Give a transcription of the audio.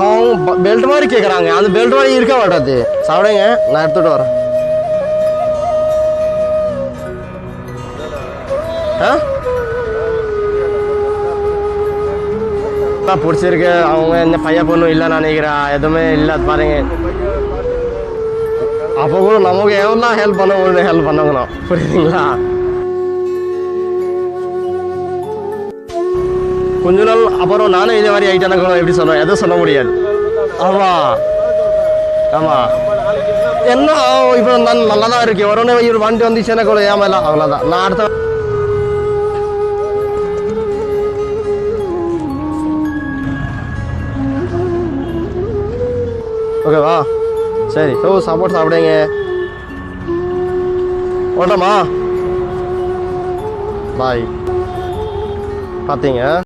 அவங்க பெல்ட் மாதிரி கேட்குறாங்க. அந்த பெல்ட் மாதிரி இருக்க மாட்டாது. சாப்பிடுங்க, நான் எடுத்துகிட்டு வரேன். பிடிச்சிருக்கு. அவங்க இந்த பையன் பொண்ணும் இல்லை நினைக்கிறேன், எதுவுமே இல்லை பாருங்க. அப்போ கூட நமக்கு எவ்வளோ ஹெல்ப் பண்ண ஹெல்ப் பண்ணணும், புரியுதுங்களா? கொஞ்ச நாள் அப்புறம் நானும் இதே மாதிரி ஆகிட்டேன்னா கூட எப்படி சொல்லுவேன், எதுவும் சொல்ல முடியாது. ஆமாம் ஆமாம். என்ன இப்போ நான் நல்லா தான் இருக்கேன். உடனே இவர் வண்டி வந்துச்சுன்னா கூட ஏமாலாம், அவ்வளோதான். நான் அடுத்த ஓகேவா? சரி, சாப்பாடு சாப்பிடுங்க. ஓட்டமா பாய். பார்த்தீங்க.